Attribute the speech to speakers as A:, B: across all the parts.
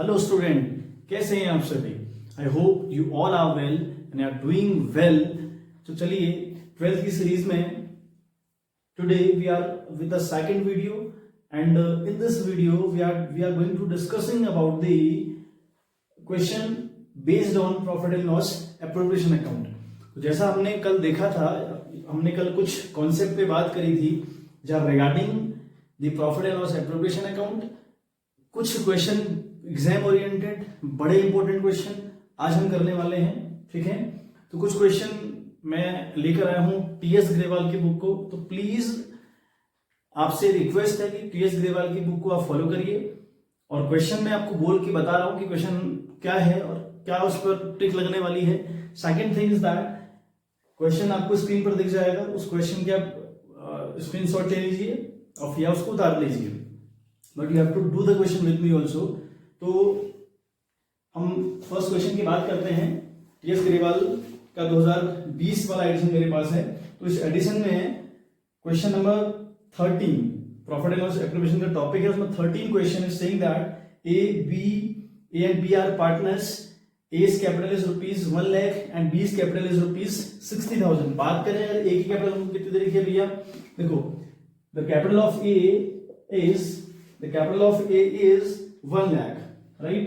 A: Hello student, कैसे हैं आप सभी। I hope you all are well and are doing well. तो चलिए 12th की सीरीज में today we are with the second video and in this video we are going to discussing about the question based on profit and loss appropriation account. तो जैसा हमने कल देखा था, हमने कल कुछ कॉन्सेप्ट पे बात करी थी जहां regarding the profit and loss appropriation account कुछ क्वेश्चन एग्जाम ओरिएंटेड बड़े इंपॉर्टेंट क्वेश्चन आज हम करने वाले हैं। ठीक है, तो कुछ क्वेश्चन मैं लेकर आया हूं टीएस ग्रेवाल की बुक को। तो प्लीज आपसे रिक्वेस्ट है कि टीएस ग्रेवाल की बुक को आप फॉलो करिए और क्वेश्चन मैं आपको बोल के बता रहा हूं कि क्वेश्चन क्या है और क्या उस पर टिक लगने वाली है। Second thing is that question आपको स्क्रीन पर दिख जाएगा, उस क्वेश्चन के आप स्क्रीनशॉट ले लीजिए और या उसको उतार लीजिए, but you have to do the question with me also. तो हम फर्स्ट क्वेश्चन की बात करते हैं। टीएस ग्रेवाल का 2020 वाला एडिशन मेरे पास है। तो इस एडिशन में question number 13 profit and loss appropriation का टॉपिक है, उसमें 13 question is saying that A and B are partners, A's capital is ₹1 lakh and B's capital is ₹60,000। बात करें अगर A की कैपिटल कितनी तरीके है भैया, देखो the capital of A is 1 lakh, right.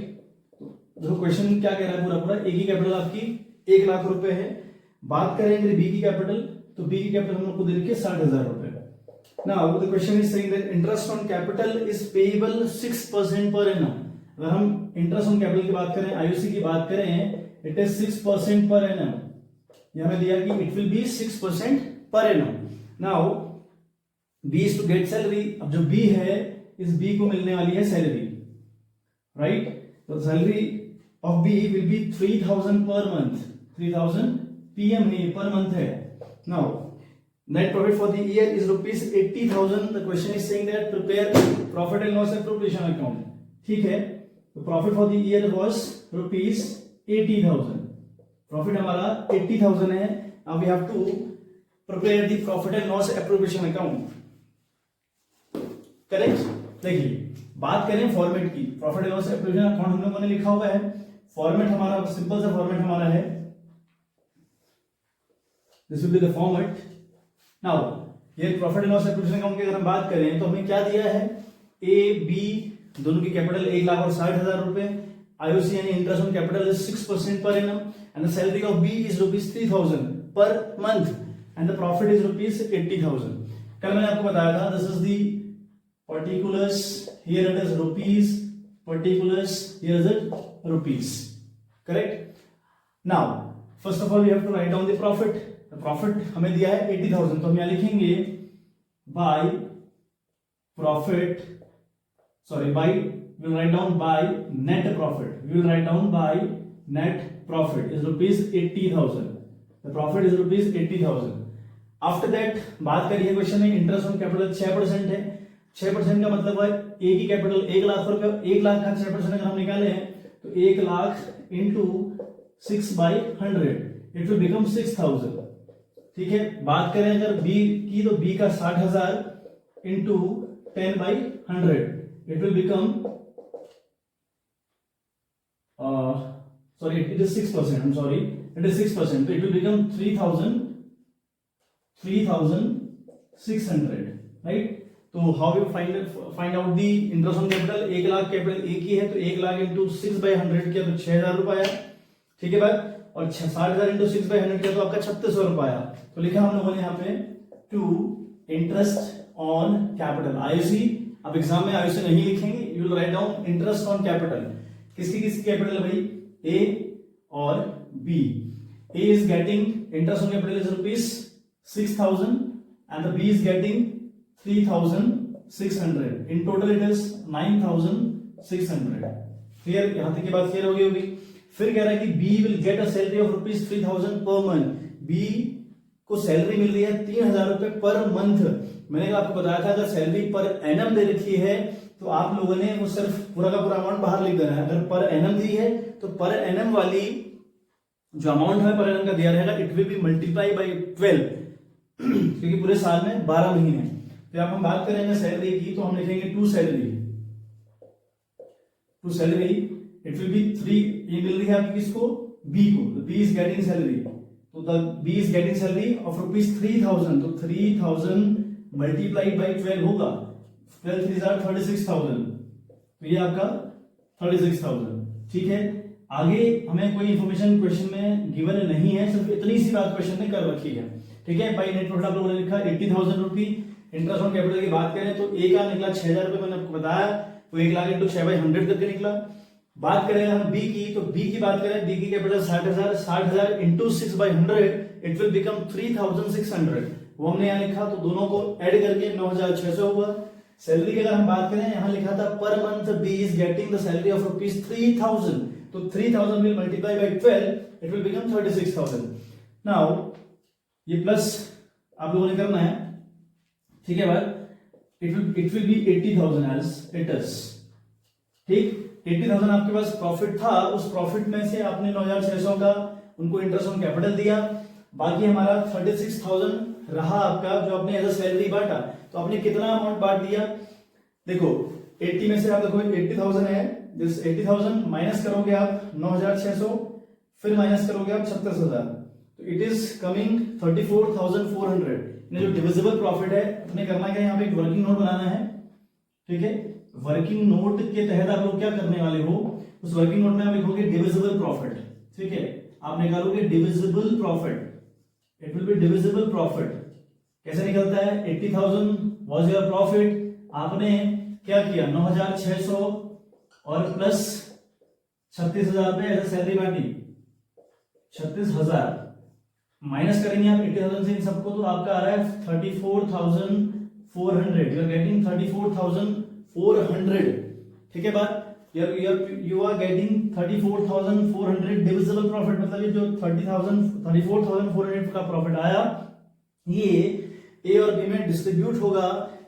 A: देखो क्वेश्चन क्या कह रहा है पूरा A की कैपिटल आपकी 1 लाख रुपए है। बात करेंगे B की कैपिटल, तो B की कैपिटल हम लोग को दे रखी है 60,000 रुपए। Now the question is saying that interest on capital is payable 6% per annum. अगर हम इंटरेस्ट ऑन कैपिटल की बात करें, आईयूसी की बात करें, इट इज 6% पर एनम। यहां में दिया कि it will be 6% per annum. Now B is to get salary. अब जो बी है, इस बी को मिलने वाली है सैलरी, राइट। तो salary of B will be 3,000 per month. 3,000 PM है, पर मंथ है। Now net profit for the year is ₹80,000। The question is saying that prepare profit and loss appropriation account. ठीक है, तो profit for the year was ₹80,000। Profit हमारा 80,000 है। Now we have to prepare the profit and loss appropriation account, correct. देखिए बात करें format की, profit and loss appropriation account हम लोगों ने लिखा हुआ है। फॉर्मेट हमारा सिंपल सा फॉर्मेट हमारा है, this will be the format. Now ये profit and loss appropriation account की अगर हम बात करें तो हमें क्या दिया है, ए बी दोनों की कैपिटल 1 लाख और 60,000 रुपए। आईओसी यानी interest on capital is 6% per annum and the salary of B is ₹3,000 per month and the profit is ₹80,000। कल मैंने आपको बताया था this is the particulars, here it is rupees, particulars, here is it rupees, correct. Now first of all we have to write down the profit. The profit हमें दिया है 80,000, तो हम यहाँ लिखेंगे by profit, by we will write down by net profit. We will write down by net profit is ₹80,000. The profit is ₹80,000. After that बात करिए question में इंटरेस्ट ऑन कैपिटल 6% है। 6% का मतलब है ए की कैपिटल 1 लाख रुपए, 1 लाख का 6% अगर हम निकाले हैं तो 1 lakh into 6/100 it will become 6,000। ठीक है, बात करें अगर बी की तो बी का 60,000 into 10/100 it will become sorry it is 6%, I am sorry, it is 6%, तो इट विल बिकम 3,600, राइट। तो how you find out the interest on capital, 1 lakh capital एक ही है तो 1 लाख इंटू 6/100 किया तो 6,000 रुपए आया। ठीक है बात, और 60,000 इंटू 6/100 किया तो आपका 3600 रुपए आया। तो लिखा हम लोगों ने यहाँ पे to interest on capital IOC. अब एग्जाम में आईओसी नहीं लिखेंगे, you will write down interest on capital. किसकी किसकी कैपिटल है भाई, ए और B. A is getting interest on capital is ₹6,000 and the B is getting 3,600. In total it is 9,600. Clear, यहां तक की बात क्लियर होगी। फिर कह रहा है कि B will get a salary of ₹3,000 per month. B को सैलरी मिल रही है 3,000 रुपए पर मंथ। मैंने आपको बताया था अगर सैलरी पर एनम दे रखी है तो आप लोगों ने वो सिर्फ पूरा का पूरा अमाउंट बाहर लिख देना है। अगर पर एनम दी है तो पर एनम वाली जो अमाउंट है पर एनम का दिया रहेगा, it will B multiply by 12 क्योंकि पूरे साल में 12 महीने। तो अब हम बात करेंगे सैलरी की, तो हम लिखेंगे to salary it will be 3, ये मिल रही है आपकी किसको, बी को, तो बी इज गेटिंग सैलरी, तो the B is getting salary of ₹3000, तो 3000 मल्टीप्लाइड बाई 12 होगा, 12 3 36,000, तो ये आपका 36,000। ठीक है, आगे हमें कोई इंफॉर्मेशन क्वेश्चन में गिवन नहीं है, सिर्फ इतनी सी बात क्वेश्चन ने कर रखी है। ठीक है, बाई नेट प्रॉफिट आप लोगों ने लिखा 80,000 रुपी। इंटरेस्ट ऑन कैपिटल की बात करें तो ए का निकला 6,000 रुपए, मैंने आपको बताया, तो 1 लाख इंटू 6/100 करके निकला। बात करें हम बी की, तो बी की बात करें, बी की capital 60,000 into 6/100 it will become 3,600, वो हमने यहाँ लिखा, तो दोनों को ऐड करके 9,600 हुआ। सैलरी की अगर हम बात करें, यहाँ लिखा था per month B is getting the salary of ₹3,000, तो 3,000 will multiply by 12, it will become 36,000। Now ये प्लस आप लोगों ने करना है, ठीक है बात, it will be 80,000 as it is. ठीक, 80,000 आपके पास प्रॉफिट था, उस प्रॉफिट में से आपने 9,600 का उनको इंटरेस्ट ऑन कैपिटल दिया, बाकी हमारा 36,000 रहा आपका, जो आपने एज अ सैलरी बांटा। तो आपने कितना अमाउंट बांट दिया, देखो 80 में से आप देखो 80,000 है, जिस 80,000 माइनस करोगे आप 9,600, फिर माइनस करोगे आप 36,000, तो इट इज कमिंग 34,400। जो डिविजिबल प्रॉफिट है, अपने करना क्या, यहाँ पे एक वर्किंग नोट बनाना है। ठीक है, वर्किंग नोट के तहत आप लोग क्या करने वाले हो, उस वर्किंग नोट में आप लिखोगे डिविजिबल प्रॉफिट। ठीक है, आप निकालोगे divisible profit, it will be divisible profit. कैसे निकलता है, 80,000 वाज योर प्रॉफिट, आपने क्या किया 9,600 और प्लस 36,000 पे एज सैलरी बांटी, 36,000 माइनस करेंगे आप 80,000 से इन सबको, तो आपका आ रहा है 34,400, यू आर गेटिंग 34,400। ठीक है बात, you are getting 34,400 divisible profit, मतलब ये जो 34,400 का प्रॉफिट आया, ये ए और बी में डिस्ट्रीब्यूट होगा।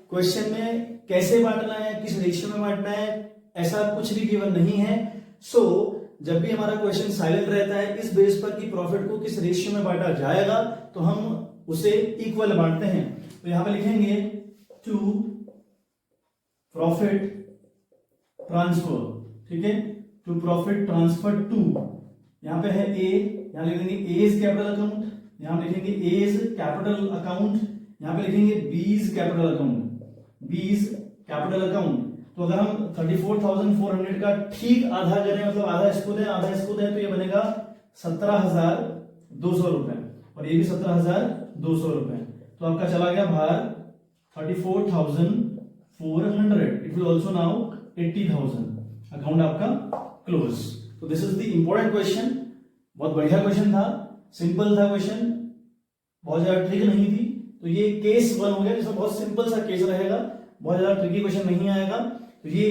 A: क्वेश्चन में कैसे बांटना है, किस रेशियो में बांटना है, ऐसा कुछ भी गिवन नहीं है। सो जब भी हमारा क्वेश्चन साइलेंट रहता है, इस बेस पर कि प्रॉफिट को किस रेशियो में बांटा जाएगा, तो हम उसे इक्वल बांटते हैं। तो यहां पे लिखेंगे टू प्रॉफिट ट्रांसफर, ठीक है, टू प्रॉफिट ट्रांसफर टू, यहां पे है ए, यहां लिखेंगे ए इज कैपिटल अकाउंट, यहां पे लिखेंगे ए इज कैपिटल अकाउंट, यहां पे लिखेंगे B is capital account, B is capital account. तो अगर हम 34,400 का ठीक आधा करें, मतलब आधा इसको दें आधा इसको दें, तो ये बनेगा 17,200 रुपए, और ये भी 17,200 रुपए। तो आपका चला गया बाहर 34,400, it will also now 80,000, account आपका क्लोज। तो this is the important question, बहुत बढ़िया क्वेश्चन था, सिंपल था क्वेश्चन, बहुत ज्यादा ट्रिक नहीं थी। तो ये केस 1 हो गया, जिसमें बहुत सिंपल सा केस रहेगा, बहुत ज्यादा ट्रिकी क्वेश्चन नहीं आएगा। तो ये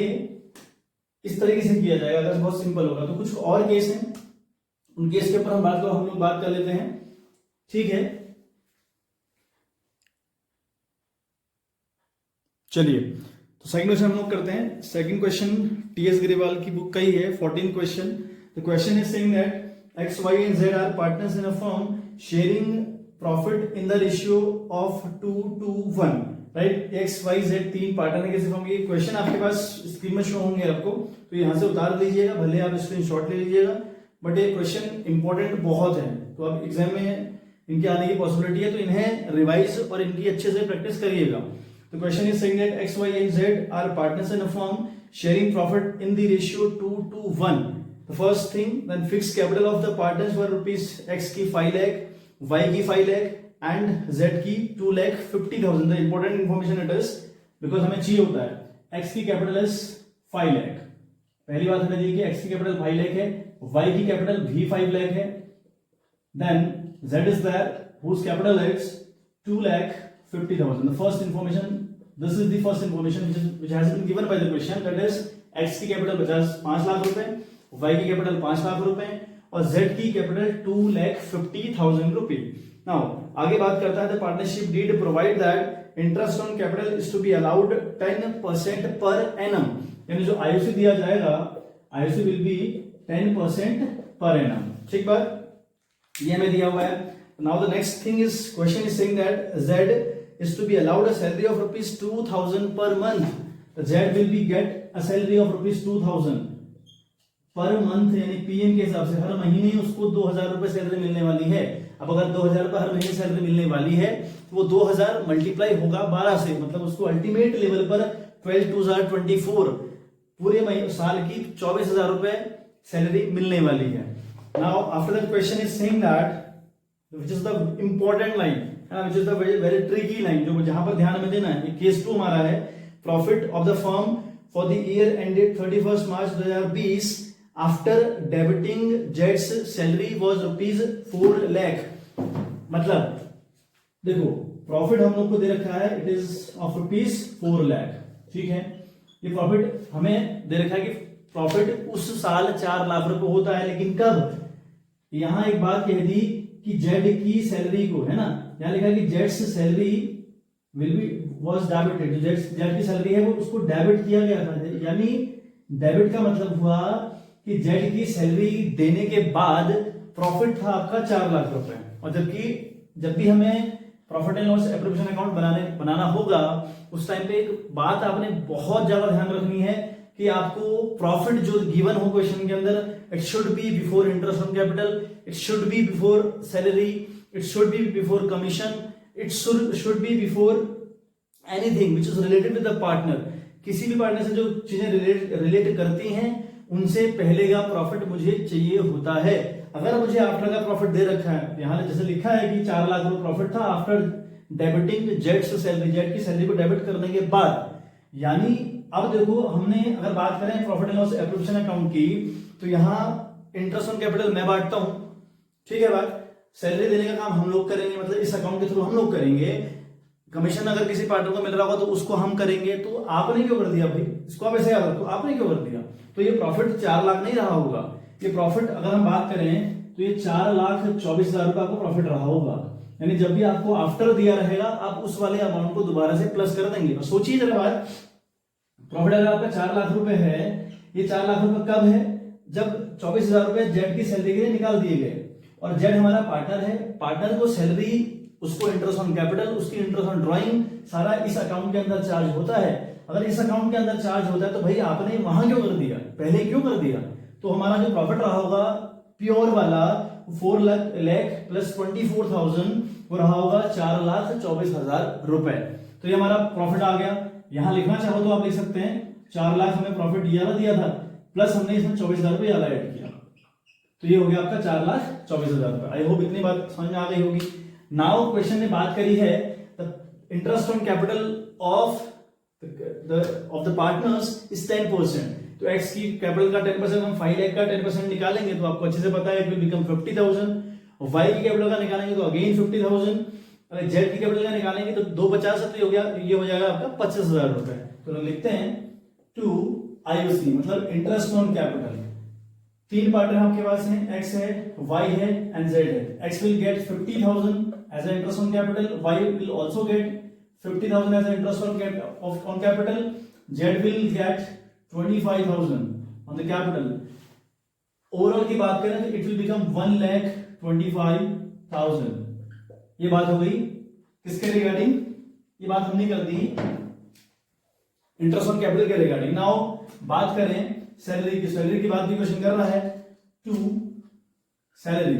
A: इस तरीके से किया जाएगा, अगर बहुत सिंपल होगा। तो कुछ और केस हैं, उन केस के ऊपर हम लोग बात कर लेते हैं। ठीक है, चलिए, तो सेकंड क्वेश्चन हम लोग करते हैं। सेकंड क्वेश्चन टीएस ग्रेवाल की बुक का ही है, 14 question. The question is saying that X Y and Z are partners in a firm sharing profit in the ratio of 2:1, right. X Y Z 3 partner है किसी फर्म के। Question आपके पास screen में show होंगे आपको, तो यहां से उतार लीजिएगा, भले आप स्क्रीनशॉट ले लीजिएगा, बट ये क्वेश्चन इंपॉर्टेंट बहुत है, तो आप एग्जाम में इनके आने की पॉसिबिलिटी है, तो इन्हें रिवाइज और इनकी अच्छे से प्रैक्टिस करिएगा। The question is saying that X, Y, and Z are partners in a firm sharing profit in the ratio 2:1. The first thing, then fixed capital of the partners were rupees X की 5 lakh, Y की 5 lakh and Z की 2,50,000. The important information it is because हमें चाहिए होता है X की capital is 5 lakh. पहली बात हमें दी कि X की capital 5 lakh है, Y की capital भी 5 lakh है. Then Z is there whose capital is 2,50,000. The first information, this is the first information which has been given by the question, that is X की capital 5 lakh रुपए, Y की capital 5 lakh रुपए और Z की capital 2,50,000 रुपए। Now आगे बात करता है, the partnership deed provide that interest on capital is to be allowed 10% per annum, यानी जो आईओसी दिया जाएगा, IOC will be 10% per annum। ठीक बात, ये हमें दिया हुआ है। Now the next thing is, question is saying that Z is to be allowed a salary of rupees 2,000 per month. The Z will be get a salary of rupees 2,000 per month यानी PM के हिसाब से हर महीने उसको 2000 रुपए salary मिलने वाली है। अब अगर 2000 रुपए हर महीने सैलरी मिलने वाली है तो वो 2000 मल्टीप्लाई होगा 12 से, मतलब उसको अल्टीमेट लेवल पर 12 2 24 पूरे साल की 24,000 रुपए सैलरी मिलने वाली है। Now after that question is saying that which is the important line, which is the very tricky line, जो जहां पर ध्यान में देना है। केस 2 हमारा है profit of the firm for the year ended 31 March 2020 after debiting jets salary was ₹4 lakh. मतलब देखो प्रॉफिट हम लोग को दे रखा है, इट इज ऑफ ₹4 लाख, ठीक है। ये प्रॉफिट हमें दे रखा है कि प्रॉफिट उस साल 4 लाख रुपए होता है, लेकिन कब? यहां एक बात कह दी कि जेड की सैलरी को, है ना, यहां लिखा है कि jets salary will be was debited, Z की सैलरी है वो उसको डेबिट किया गया था। यानी डेबिट का मतलब हुआ कि जेड की सैलरी देने के बाद प्रॉफिट था आपका 4 लाख रुपए। और जबकि जब भी हमें profit and loss appropriation account बनाना होगा उस टाइम पे एक बात आपने बहुत ज्यादा ध्यान रखनी है कि आपको प्रॉफिट जो गिवन हो क्वेश्चन के अंदर, it should be before interest on capital, it should be before salary, it should be before commission, it should be before anything which is related with the partner. किसी भी partner से जो चीजें relate करती हैं उनसे पहले का प्रॉफिट मुझे चाहिए होता है। अगर मुझे आफ्टर का प्रॉफिट दे रखा है, यहां जैसे लिखा है कि 4 लाख रुपए प्रॉफिट था after debiting jets salary, Z की सैलरी को डेबिट करने के बाद, यानी अब देखो हमने अगर बात करें profit and loss appropriation account की, तो यहां इंटरेस्ट ऑन कैपिटल मैं बांटता हूं, ठीक है बात। सैलरी देने का काम हम लोग करेंगे, मतलब इस अकाउंट के थ्रू हम लोग करेंगे। कमीशन अगर किसी पार्टनर को मिल रहा होगा तो उसको हम करेंगे। तो आपने क्यों कर दिया भाई, इसको आप ऐसे याद रखो, आपने क्यों कर दिया? तो ये प्रॉफिट 4 लाख नहीं रहा होगा, ये प्रॉफिट अगर हम बात करें तो ये 4,24,000 रुपए आपको प्रॉफिट रहा होगा। यानी जब भी आपको आफ्टर दिया रहेगा आप उस वाले अमाउंट को दोबारा से प्लस कर देंगे। सोचिए जरा बात, प्रॉफिट अगर आपका 4 लाख रुपए है, ये 4 लाख रुपए कब है? जब 24,000 रुपए जेड की सैलरी के लिए निकाल दिए गए, और जेड हमारा पार्टनर है, पार्टनर को सैलरी, उसको इंटरेस्ट ऑन कैपिटल, उसकी इंटरेस्ट ऑन ड्राइंग, सारा इस अकाउंट के अंदर चार्ज होता है। अगर इस अकाउंट के अंदर चार्ज होता है तो भाई आपने वहां क्यों कर दिया, पहले क्यों कर दिया? तो हमारा जो प्रॉफिट रहा होगा प्योर वाला 4 लाख प्लस 24,000 वो रहा होगा 4,24,000 रुपए। तो ये हमारा प्रॉफिट आ गया। यहां लिखना चाहो तो आप लिख सकते हैं 4 लाख हमें प्रॉफिट दिया था, प्लस हमने इसमें 24,000 रुपए ज्यादा ऐड किया, तो ये हो गया आपका 4,24,000 रुपए। आई होप इतनी बात समझ में आ गई होगी। नाउ क्वेश्चन ने बात करी है the interest on capital of the partners is 10%। तो एक्स की कैपिटल का 10%, हम 5 लाख का 10% निकालेंगे तो आपको अच्छे से पता है इट विल बिकम 50,000। और वाई की कैपिटल का निकालेंगे तो अगेन 50,000। अगर जेड की कैपिटल का निकालेंगे तो 250 है, तो हो गया, ये हो जाएगा आपका 25,000 रुपए। तो लिखते हैं टू आईओसी मतलब इंटरेस्ट ऑन कैपिटल। 3 पार्टनर आपके पास हैं, एक्स है, वाई है एंड जेड है। X will get 50,000 as a interest on capital, Y will also get 50,000 as an interest on capital. Z will get 25,000 on the capital. Overall की बात करें तो it will become 1,25,000। ये बात हो गई किसके रिगार्डिंग? ये बात हमने कर दी इंटरेस्ट ऑन कैपिटल के रिगार्डिंग। नाउ बात करें सैलरी की, सैलरी की बात भी क्वेश्चन कर रहा है। टू सैलरी,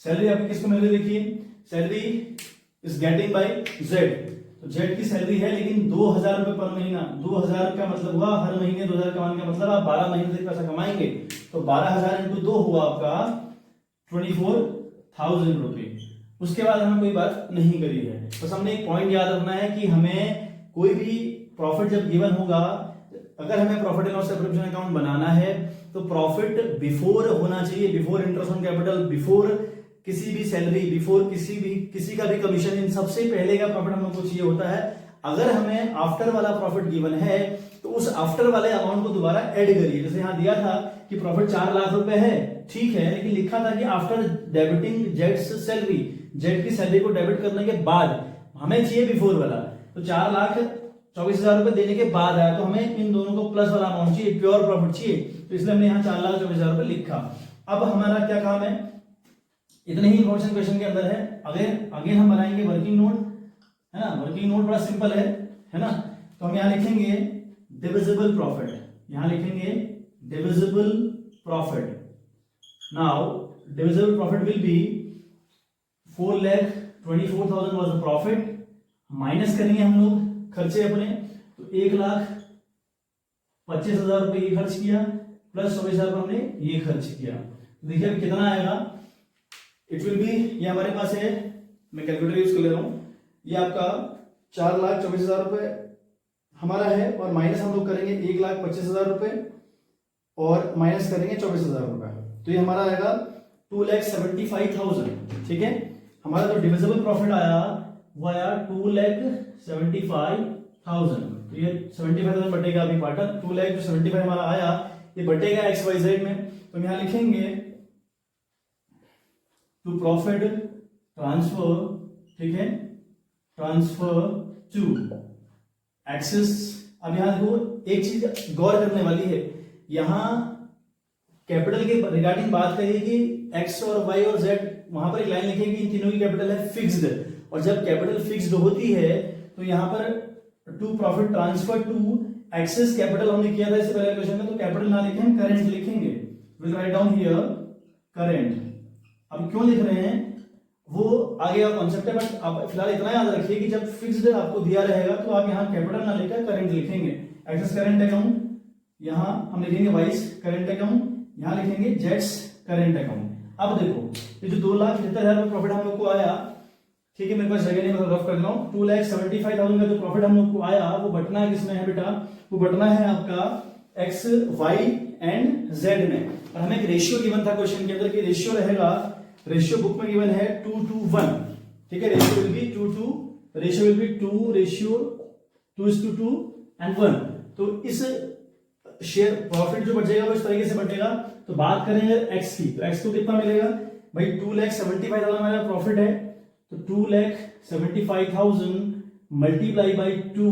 A: सैलरी आपको किसको मिल रही है? देखिए salary is getting by Z. तो जेड की सैलरी है लेकिन 2,000 रुपए पर महीना। 2,000 का मतलब हुआ हर महीने 2,000 कमाने का मतलब आप 12 महीने तक पैसा कमाएंगे, तो 12,000 इंटू 2 हुआ आपका 24,000 रुपए। उसके बाद हमें कोई बात नहीं करी है, बस हमने एक पॉइंट याद रखना है कि हमें कोई भी प्रॉफिट जब गिवन होगा, अगर हमें profit and loss appropriation account बनाना है तो प्रॉफिट बिफोर होना चाहिए, before interest on capital, before किसी भी सैलरी, बिफोर किसी का भी कमीशन, इन सबसे पहले का प्रॉफिट हम लोग को चाहिए होता है। अगर हमें आफ्टर वाला प्रॉफिट गिवन है तो उस आफ्टर वाले अमाउंट को दोबारा ऐड करिए। जैसे यहां दिया था कि प्रॉफिट 4 लाख रुपए है, ठीक है, लेकिन लिखा था कि after debiting Jades salary, Z की सैलरी को डेबिट करने के बाद, हमें चाहिए बिफोर वाला। तो 4,24,000 रुपए देने के बाद आया, तो हमें इन दोनों को प्लस वाला अमाउंट चाहिए, प्योर प्रॉफिट चाहिए, तो इसलिए हमने यहाँ 4,24,000 रुपए लिखा। अब हमारा क्या काम है, इतने ही इंफॉर्मेशन क्वेश्चन के अंदर है। अगेन हम बनाएंगे वर्किंग नोट, है ना। वर्किंग नोट बड़ा सिंपल है ना। तो हम यहाँ लिखेंगे डिविजिबल प्रॉफिट, यहाँ लिखेंगे divisible profit. Now divisible profit will be 4,24,000 was the profit, minus करेंगे हम लोग खर्चे अपने, तो 1,25,000 रुपये ये खर्च किया प्लस 24,000 हमने ये खर्च किया, तो देखिए अब कितना आएगा। इट विल बी, ये हमारे पास है, मैं कैलकुलेटर यूज कर ले रहा हूं, ये आपका 4,24,000 रुपये हमारा है, और माइनस हम लोग करेंगे 1,25,000 रुपये और माइनस करेंगे 24,000 रुपये, तो ये हमारा आएगा 2,75,000। ठीक है, हमारा जो डिविजिबल प्रॉफिट आया वो आया 2,75,000, तो ये 75,000 बटेगा अभी क्वार्टर, 2,75,000 हमारा आया, ये बटेगा XYZ में, तो हम यहां लिखेंगे टू प्रॉफिट ट्रांसफर, ठीक है, ट्रांसफर टू एक्सेस। अब यहां देखो एक चीज गौर करने वाली है, यहां कैपिटल के रिगार्डिंग बात करेगी एक्स और वाई और जेड, वहां पर एक लाइन लिखेगी इन तीनों की कैपिटल है फिक्स्ड, और जब कैपिटल फिक्स्ड होती है तो यहां पर to profit transfer to excess capital हमने किया था इससे पहले क्वेश्चन में, तो कैपिटल ना लिखें हम करेंट लिखेंगे, will write down here current. अब क्यों लिख रहे हैं वो आगे का कॉन्सेप्ट है, बट आप फिलहाल इतना याद रखिए कि जब फिक्स्ड आपको दिया रहेगा तो आप यहाँ कैपिटल ना लेकर करेंट लिखेंगे। एक्सेस करेंट अकाउंट, यहाँ हम लिखेंगे वाइस करेंट अकाउंट, यहाँ लिखेंगे जेट्स करेंट अकाउंट। अब देखो ये जो 2,75,000 प्रॉफिट हम लोग को आया, ठीक है, मेरे पास जगह नहीं, मैं रफ कर रहा हूँ, 2,75,000 का जो प्रॉफिट हम लोग को आया वो बटना है किसमें है बेटा, वो बटना है आपका एक्स वाई एंड जेड में, और हमें एक रेशियो गिवन था क्वेश्चन के अंदर कि रेशियो रहेगा, रेशियो बुक में गिवन है 2:1, ठीक है, ratio will be 2:2, ratio will be 2 ratio 2:2 and 1, तो इस शेयर प्रॉफिट जो बचेगा वो इस तरीके से बचेगा। तो बात करेंगे एक्स की, तो एक्स को कितना मिलेगा भाई, 2,75,000 हमारा प्रॉफिट है, तो 2,75,000 मल्टीप्लाई बाई 2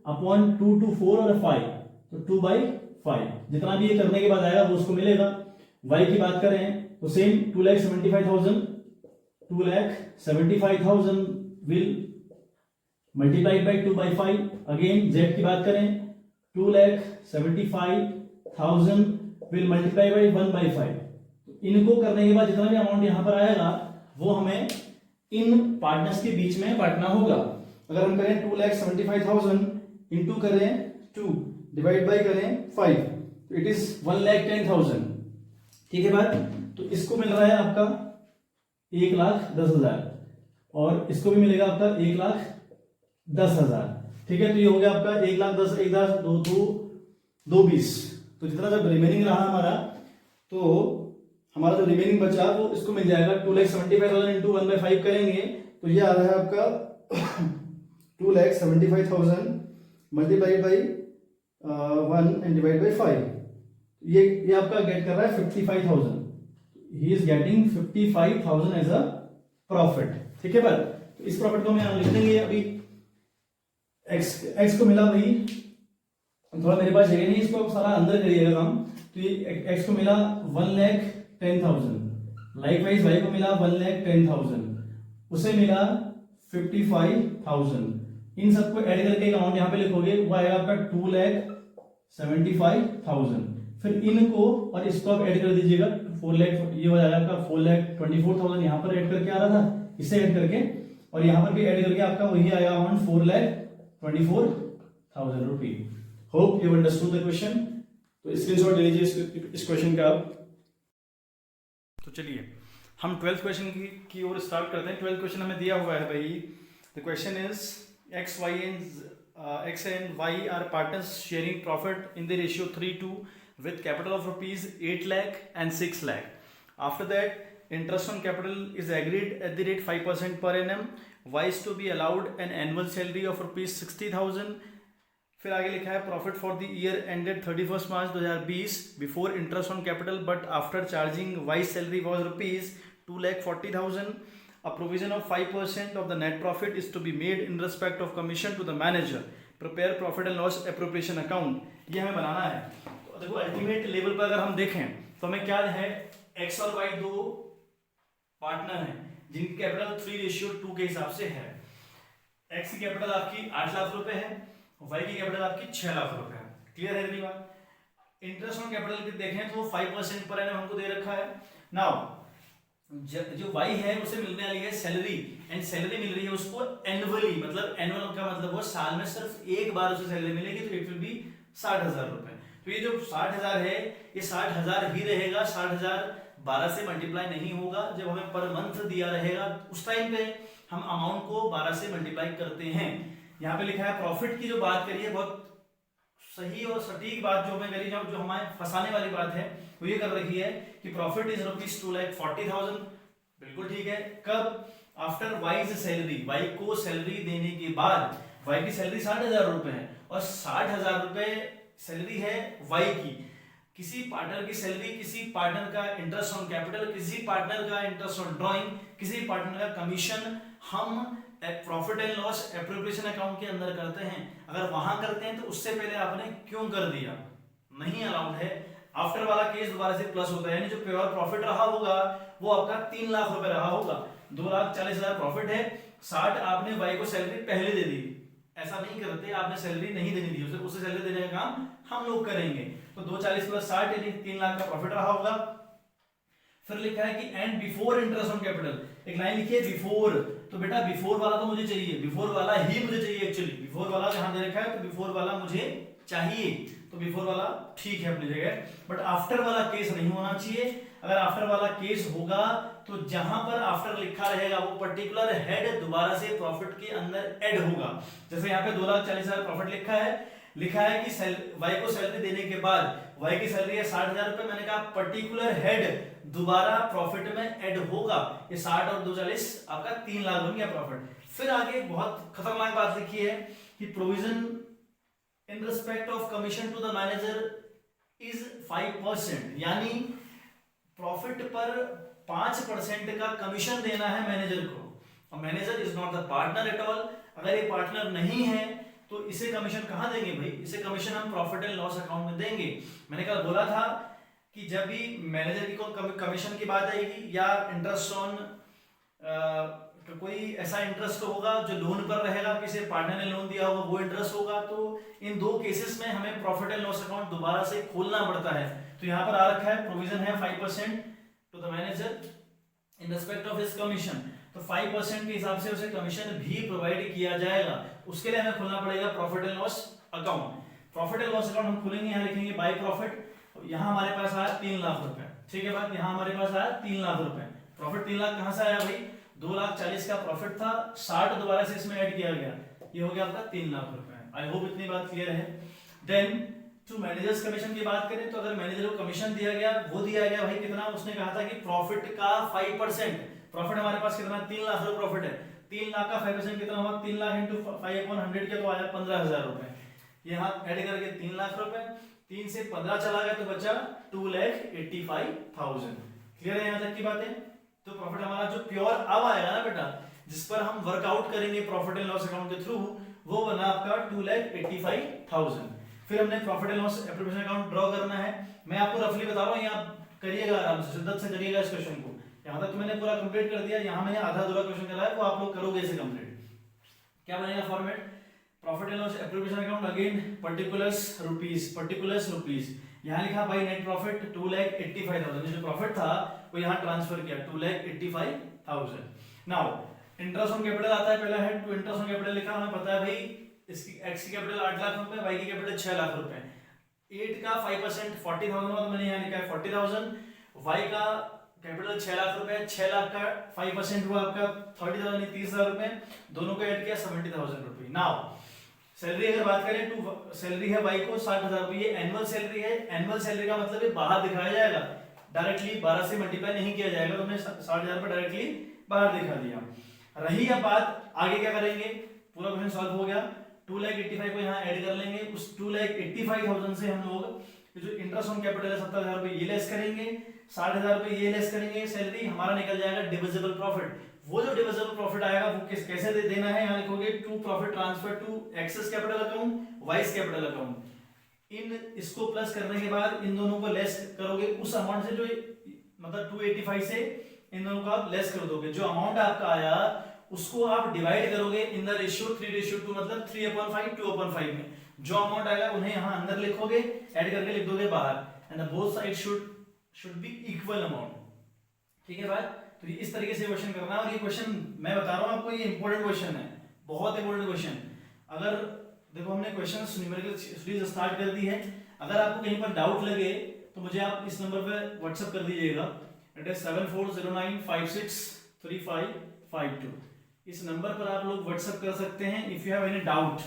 A: अपॉन 2 to 4 और 5, तो 2/5, जितना भी ये करने के बाद आएगा वो उसको मिलेगा। वाई की बात करें तो same 2,75,000 will multiplied by 2/5, again Z की बात करें 2,75,000 विल मल्टीप्लाई बाई 1/5, इनको करने के बाद जितना भी अमाउंट यहां पर आएगा वो हमें इन पार्टनर्स के बीच में बांटना होगा। अगर हम करें 2,75,000 इंटू करें 2 डिवाइड बाई करें 5, तो इट इज 1,10,000, ठीक है बात। तो इसको मिल रहा है आपका 1,10,000 और इसको भी मिलेगा आपका 1,10,000, ठीक है। तो ये हो गया आपका 1,10,000, 1,10,220, तो जितना जब रिमेनिंग रहा हमारा, तो हमारा जो रिमेनिंग बचा वो इसको मिल जाएगा 2,75,000 इंटू 1/5 करेंगे तो ये आ रहा है आपका 2,75,000 multiplied by 1 and divide by 5, ये आपका गेट कर रहा है 55,000, he is getting 55,000 as a profit, ठीक है। पर तो इस प्रॉफिट को हम यहां लिख देंगे। अभी एक्स को मिला भाई, थोड़ा मेरे पास जगह नहीं, इसको सारा अंदर करिएगा काम, तो ये एक्स को मिला 1,10,000, लाइकवाइज वाई को मिला 1,10,000, उसे मिला 55,000, इन सबको ऐड करके एक अमाउंट यहां पे लिखोगे वो आएगा आपका 2,75,000, फिर इनको और इसको आप ऐड कर दीजिएगा 4 लाख, ये हो जाएगा आपका 4,24,000 यहां पर ऐड करके आ रहा था, इसे ऐड करके और यहां पर भी ऐड करके आपका वही आएगा amount 4,24,000 rupee. Hope you understood the question. तो स्क्रीनशॉट ले लीजिए इस क्वेश्चन का आप। तो चलिए हम 12th क्वेश्चन की ओर स्टार्ट करते हैं। 12th क्वेश्चन हमें दिया हुआ है भाई, the question is x and y are partners sharing profit in the ratio 3:2 with capital of rupees 8 lakh and 6 lakh. After that, interest on capital is agreed at the rate 5% per annum. Y is to be allowed an annual salary of rupees 60,000. फिर आगे लिखा है profit for the year ended 31 March 2020 before interest on capital but after charging wise salary was rupees 2,40,000. A provision of 5% of the net profit is to be made in respect of commission to the manager. Prepare profit and loss appropriation account. ये हमें बनाना है। तो देखो ultimate level पर अगर हम देखें तो हमें क्या है, एक्स और वाई दो पार्टनर हैं जिनकी कैपिटल 3:2 के हिसाब से है। एक्स की कैपिटल आपकी 8 लाख रुपए है, वाई की कैपिटल आपकी 6 लाख रुपए है। क्लियर है अगली बात। इंटरेस्ट ऑन कैपिटल देखें तो 5% पर एनम हमको दे रखा है। नाउ जो y है उसे मिलने वाली है सैलरी, एंड सैलरी मिल रही है उसको एनुअली, मतलब एनुअल का मतलब वो साल में सिर्फ एक बार उसे सैलरी मिलेगी, तो इट विल बी 60,000 रुपए। तो ये जो 60,000 है ये 60,000 ही रहेगा, 60,000 12 से मल्टीप्लाई नहीं होगा। जब हमें पर मंथ दिया रहेगा उस टाइम पे हम अमाउंट को 12 से मल्टीप्लाई करते हैं। यहाँ पे लिखा है प्रॉफिट की जो बात करिए, बहुत सही और सटीक बात जो हमें करी, जो हमारे फंसाने वाली बात है वो ये कर रखी है कि प्रॉफिट इज ₹2,40,000। बिल्कुल ठीक है। कब? आफ्टर वाइज सैलरी, वाई को सैलरी देने के बाद। वाई की सैलरी 60,000 रुपए है और 60,000 रुपए सैलरी है वाई की। किसी पार्टनर की सैलरी, किसी पार्टनर का इंटरेस्ट ऑन कैपिटल, किसी पार्टनर का इंटरेस्ट ऑन ड्राइंग, किसी पार्टनर का कमीशन हम profit and loss appropriation account के अंदर करते हैं। अगर वहां करते हैं तो उससे पहले आपने क्यों कर दिया? नहीं अलाउड है। आफ्टर वाला केस दोबारा से प्लस होता है, यानी जो प्योर प्रॉफिट रहा होगा वो आपका 3 लाख रुपए रहा होगा। 2,40,000 प्रॉफिट है, 60 आपने वाई को सैलरी पहले दे दी। ऐसा नहीं करते, आपने सैलरी नहीं देनी थी उसे सैलरी देने का काम हम लोग करेंगे। तो 240 प्लस 60 यानी 3 लाख का प्रॉफिट रहा होगा। फिर लिखा है कि and before interest on capital, एक लाइन लिखी है बिफोर। तो बेटा बिफोर वाला तो मुझे चाहिए, बिफोर वाला ही मुझे चाहिए एक्चुअली। बिफोर वाला जहां दे रखा है तो बिफोर वाला मुझे चाहिए, तो बिफोर वाला ठीक है अपनी जगह, बट आफ्टर वाला केस नहीं होना चाहिए। अगर आफ्टर वाला केस होगा तो जहां पर आफ्टर लिखा रहेगा वो पर्टिकुलर हेड दोबारा से प्रॉफिट के अंदर ऐड होगा। जैसे यहाँ पे 2,40,000 प्रॉफिट लिखा है कि वाई को सैलरी देने के बाद वाई की सैलरी है 60,000 रुपए। मैंने कहा पर्टिकुलर हेड दोबारा प्रॉफिट में ऐड होगा। ये 60 और 240 आपका 3 लाख बन गया प्रॉफिट। फिर आगे बहुत खतरनाक बात लिखी है कि provision in respect of commission to the manager is 5%, यानी प्रॉफिट पर 5% का कमीशन देना है मैनेजर को। और manager is not the partner at all. अगर ये पार्टनर नहीं है तो इसे कमीशन कहां देंगे भाई? इसे कमीशन हम प्रॉफिट एंड लॉस अकाउंट में देंगे। मैंने कल बोला था कि जब भी मैनेजर की कमीशन की बात आएगी या इंटरेस्ट ऑन कोई ऐसा इंटरेस्ट होगा जो लोन पर रहेगा, किसी पार्टनर ने लोन दिया होगा वो इंटरेस्ट होगा, तो इन दो केसेस में हमें प्रॉफिट एंड लॉस अकाउंट दोबारा से खोलना पड़ता है। तो यहाँ पर आ रखा है प्रोविजन है 5% to the manager in respect of his commission. तो 5% के हिसाब से उसे कमीशन भी प्रोवाइड किया जाएगा। उसके लिए हमें खोलना पड़ेगा profit and loss account. Profit and loss account हम खोलेंगे, यहाँ लिखेंगे बाय प्रॉफिट। यहाँ हमारे पास आया 3 लाख रुपए, ठीक है बात। यहाँ हमारे पास आया 3 लाख रुपए। प्रॉफिट 3 लाख कहां से आया भाई? 2,40,000 का प्रॉफिट था, 60 दोबारा से इसमें ऐड किया गया, ये हो गया आपका 3 लाख रुपए। आई होप इतनी बात क्लियर है। देन टू मैनेजर्स कमीशन की बात करें तो अगर मैनेजर को कमीशन दिया गया, वो दिया गया भाई कितना? उसने कहा था कि प्रॉफिट का 5%। प्रॉफिट हमारे पास कितना? 3 लाख रुपए प्रॉफिट है। 3 लाख का 5% कितना हुआ? 3 लाख इंटू 5/100 के तो आया 15,000 रुपए। यहाँ ऐड करके 3 लाख रुपए, 3 से 15 चला गया तो बचा 2,85,000। क्लियर है यहाँ तक की बातें? तो प्रॉफिट हमारा जो प्योर अब आएगा ना बेटा, जिस पर हम वर्कआउट करेंगे प्रॉफिट एंड लॉस अकाउंट के थ्रू, वो बना आपका 2,85,000। फिर हमने profit and loss appropriation account draw करना है। मैं आपको रफली बता रहा हूँ, यहाँ करिएगा आराम से, शिद्दत से करिएगा इस क्वेश्चन को। यहाँ तक तो मैंने पूरा कंप्लीट कर दिया, यहाँ मैंने आधा अधूरा क्वेश्चन करा है, वो आप लोग करोगे इसे कंप्लीट। क्या बनेगा format? Profit and loss appropriation account, again particulars rupees. यहाँ लिखा बाई नेट प्रॉफिट 2,85,000, जो प्रॉफिट था वो यहाँ ट्रांसफर किया 2,85,000। नाउ इंटरेस्ट ऑन कैपिटल आता है पहला हेड। तो इंटरेस्ट ऑन कैपिटल लिखा, हमें पता है भाई इसकी एक्स की कैपिटल 8 लाख रुपए, वाई की कैपिटल 6 लाख रुपए। 8 का 5% 40,000 हुआ, तो मैंने यहाँ लिखा है 40,000। वाई का कैपिटल 6 लाख रुपए, 6 लाख का 5% हुआ आपका 30,000 30,000 रुपए, दोनों को ऐड किया 70,000 रुपए। नाउ सैलरी अगर बात करें तो सैलरी है वाई को 60,000 रुपए, ये एनुअल सैलरी है। एनुअल सैलरी का मतलब है बाहर दिखाया जाएगा, डायरेक्टली 12 से मल्टीप्लाई नहीं किया जाएगा, तो हमने 60,000 रुपए डायरेक्टली बाहर दिखा दिया। रही अब बात आगे क्या करेंगे, पूरा क्वेश्चन सॉल्व हो गया। 2,85,000 को यहाँ ऐड कर लेंगे, उस 2,85,000 से हम लोग जो इंटरेस्ट ऑन कैपिटल है 70,000 रुपए ये लेस करेंगे, 60,000 रुपए ये लेस करेंगे, सैलरी हमारा निकल जाएगा डिविजिबल प्रॉफिट। वो जो डिविजिबल प्रॉफिट आएगा वो कैसे देना है, यहाँ लिखोगे to profit transfer to excess capital account, vice capital account. इन इसको प्लस करने के बाद इन दोनों को लेस करोगे उस अमाउंट से, जो मतलब 285 से इन दोनों को आप लेस कर दोगे। जो अमाउंट आपका आया उसको आप डिवाइड करोगे इन द रेशियो 3:2, मतलब 3/5 2/5 में। जो अमाउंट आएगा उन्हें यहां अंदर लिखोगे, ऐड करके लिख दोगे बाहर, and the both side should be equal amount. ठीक है बात। तो इस तरीके से क्वेश्चन करना है, और ये क्वेश्चन मैं बता रहा हूं आपको, ये इंपॉर्टेंट क्वेश्चन है, बहुत इंपॉर्टेंट क्वेश्चन। अगर देखो हमने क्वेश्चन न्यूमेरिकल सीरीज स्टार्ट कर दी है, अगर आपको कहीं पर डाउट लगे तो मुझे आप इस नंबर पे व्हाट्सएप कर दीजिएगा, इट इज 7409563552। इस नंबर पर आप लोग व्हाट्सएप कर सकते हैं if you have any doubt.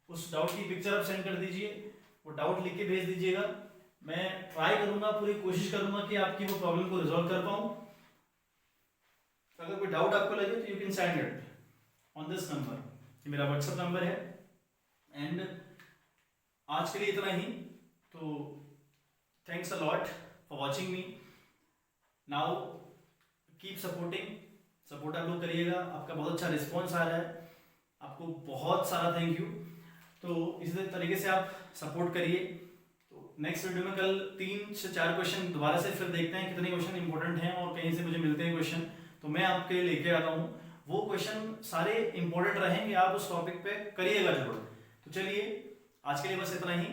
A: उस डाउट की पिक्चर आप सेंड कर दीजिए, वो डाउट लिख के भेज दीजिएगा। मैं ट्राई करूंगा, पूरी कोशिश करूंगा कि आपकी वो प्रॉब्लम को रिजॉल्व कर पाऊं। अगर कोई डाउट आपको लगे तो you can send it on this number, ये मेरा व्हाट्सएप नंबर है। एंड आज के लिए इतना ही, तो thanks a lot for watching me. Now keep support आप लोग करिएगा, आपका बहुत अच्छा रिस्पॉन्स आ रहा है, आपको बहुत सारा थैंक यू। तो इसी तरीके से आप सपोर्ट करिए। तो नेक्स्ट वीडियो में कल 3 से 4 क्वेश्चन दोबारा से फिर देखते हैं कितने क्वेश्चन इंपॉर्टेंट हैं और कहीं से मुझे मिलते हैं क्वेश्चन, तो मैं आपके लिए लेके आता हूँ। वो क्वेश्चन सारे इंपॉर्टेंट रहेंगे, आप उस टॉपिक पे करिएगा जरूर। तो चलिए आज के लिए बस इतना ही।